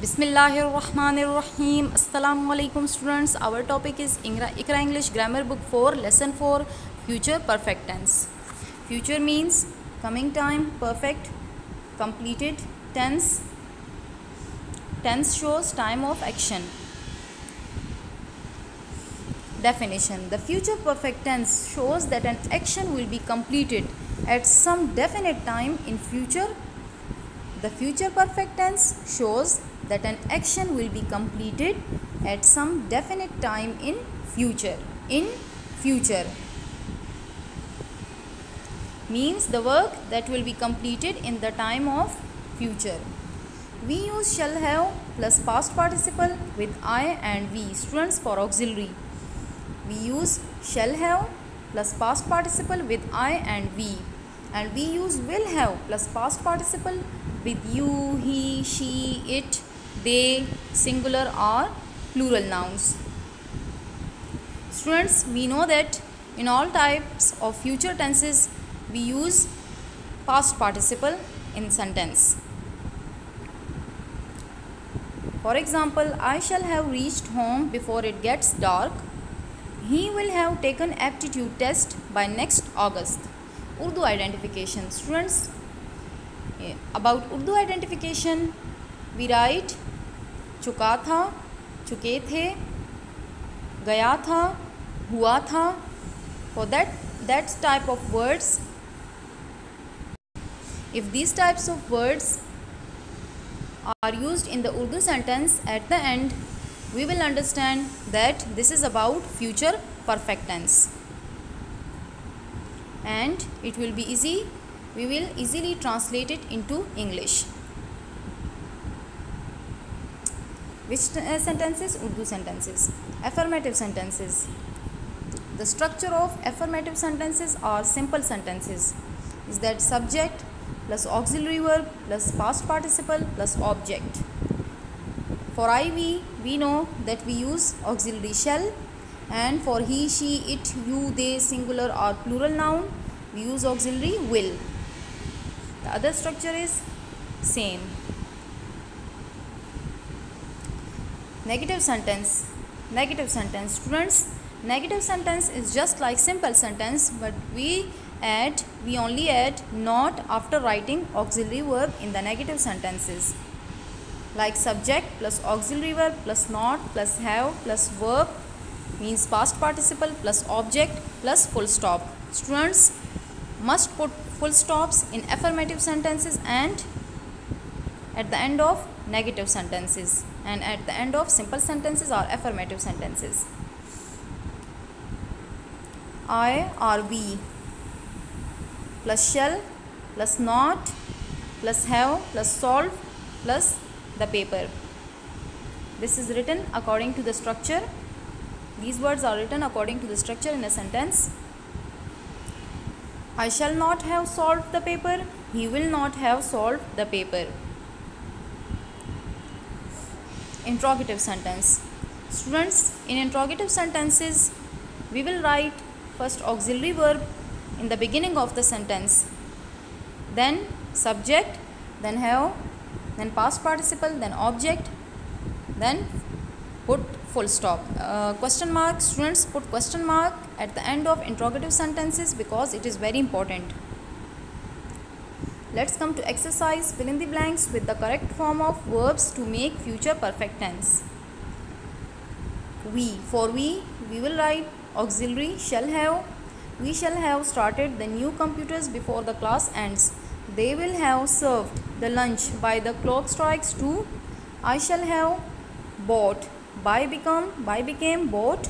Bismillahirrahmanirrahim. Assalamu alaikum students. Our topic is Iqra English Grammar Book 4 Lesson 4 Future Perfect Tense. Future means coming time, perfect, completed tense. Tense shows time of action. Definition: the future perfect tense shows that an action will be completed at some definite time in future. The future perfect tense shows that an action will be completed at some definite time in future. In future means the work that will be completed in the time of future. We use shall have plus past participle with I and we students for auxiliary. We use shall have plus past participle with I and we use will have plus past participle with you, he, she, it, they, singular or plural nouns. Students, we know that in all types of future tenses we use past participle in sentence. For example, I shall have reached home before it gets dark. He will have taken aptitude test by next August. Urdu identification. Students, about Urdu identification we write चुका था, चुके थे, गया था, हुआ था. For that type of words, if these types of words are used in the Urdu sentence at the end, we will understand that this is about future perfect tense, and it will be easy. We will easily translate it into English. Which sentences? Urdu sentences. Affirmative sentences. The structure of affirmative sentences are simple sentences. Is that subject plus auxiliary verb plus past participle plus object. For I, we know that we use auxiliary shall, and for he, she, it, you, they, singular or plural noun, we use auxiliary will. The other structure is same. Negative sentence. Negative sentence. Students, negative sentence is just like simple sentence, but we only add not after writing auxiliary verb in the negative sentences. Like subject plus auxiliary verb plus not plus have plus verb means past participle plus object plus full stop. Students must put full stops in affirmative sentences and at the end of negative sentences and at the end of simple sentences or affirmative sentences. I or we plus shall plus not plus have plus solve plus the paper. This is written according to the structure. These words are written according to the structure in a sentence. I shall not have solved the paper. He will not have solved the paper. Interrogative sentence. Students, in interrogative sentences we will write first auxiliary verb in the beginning of the sentence, then subject, then have, then past participle, then object, then put full stop. Question mark. Students, put question mark at the end of interrogative sentences because it is very important. Let's come to exercise. Fill in the blanks with the correct form of verbs to make future perfect tense. We. For we will write auxiliary shall have. We shall have started the new computers before the class ends. They will have served the lunch by the clock strikes 2. I shall have bought. By became bought.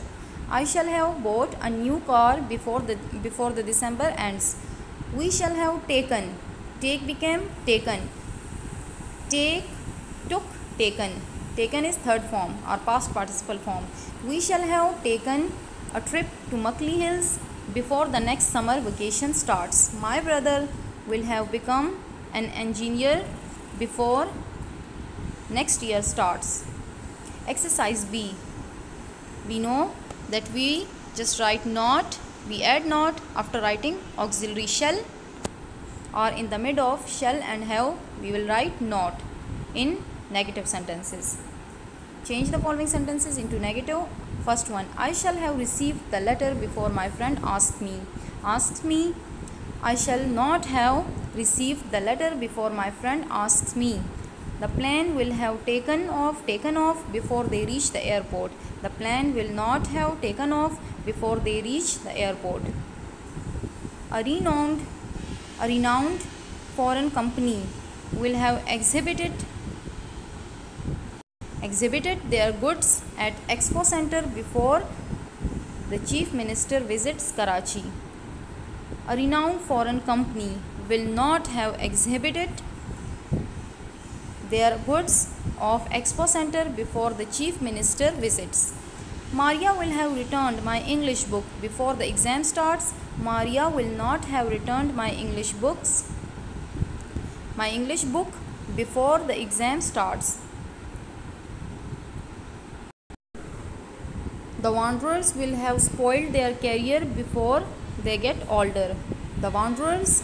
I shall have bought a new car before the December ends. We shall have taken. Take became taken. Take, took, taken. Taken is third form or past participle form. We shall have taken a trip to Muckley Hills before the next summer vacation starts. My brother will have become an engineer before next year starts. Exercise B. We know that we just write not. We add not after writing auxiliary shall, or in the mid of shall and have we will write not. In negative sentences. Change the following sentences into negative. First one, I shall have received the letter before my friend asked me. Asks me. I shall not have received the letter before my friend asks me. The plane will have taken off before they reach the airport. The plane will not have taken off before they reach the airport. A renowned foreign company will have exhibited their goods at Expo Center before the Chief Minister visits Karachi. A renowned foreign company will not have exhibited their goods of Expo Center before the Chief Minister visits. Maria will have returned my English book before the exam starts. Maria will not have returned my English book before the exam starts. The wanderers will have spoiled their career before they get older. The wanderers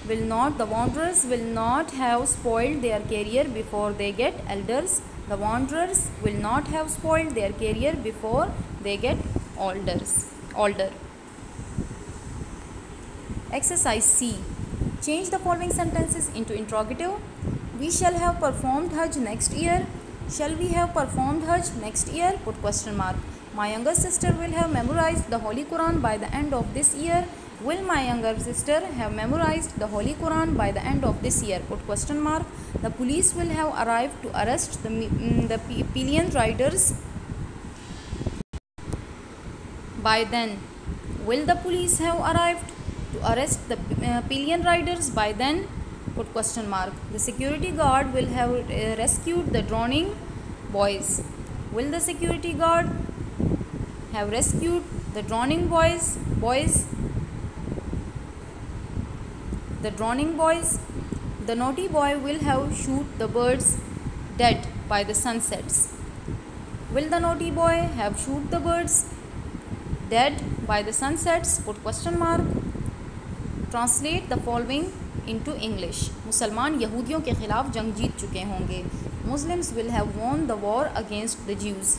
will not have spoiled their career before they get elders. The wanderers will not have spoiled their career before they get older. Exercise C. Change the following sentences into interrogative. We shall have performed Hajj next year. Shall we have performed Hajj next year? Put question mark. My younger sister will have memorized the Holy Quran by the end of this year. Will my younger sister have memorized the Holy Quran by the end of this year? Put question mark. The police will have arrived to arrest the pillion riders by then. Will the police have arrived to arrest the pillion riders by then? Put question mark. The security guard will have rescued the drowning boys. Will the security guard have rescued the drowning boys? The drowning boys. The naughty boy will have shoot the birds dead by the sunsets. Will the naughty boy have shoot the birds dead by the sunsets? Put question mark. Translate the following into English. मुसलमान यहूदियों के खिलाफ जंग जीत चुके होंगे. Muslims will have won the war against the Jews.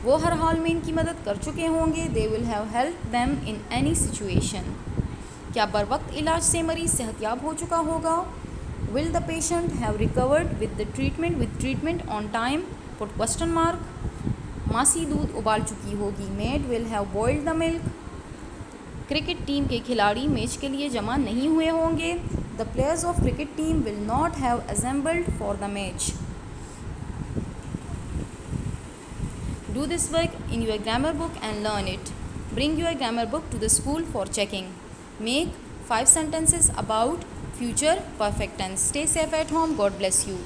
वो हर हाल में इनकी मदद कर चुके होंगे. They will have helped them in any situation. क्या बर वक्त इलाज से मरीज सेहतयाब हो चुका होगा? Will the patient have recovered with treatment on time? Put question mark. मासी दूध उबाल चुकी होगी. Maid will have boiled the milk. Cricket team के खिलाड़ी मैच के लिए जमा नहीं हुए होंगे. The players of cricket team will not have assembled for the match. Do this work in your grammar book and learn it. Bring your grammar book to the school for checking. Make 5 sentences about future perfect tense. Stay safe at home. God bless you.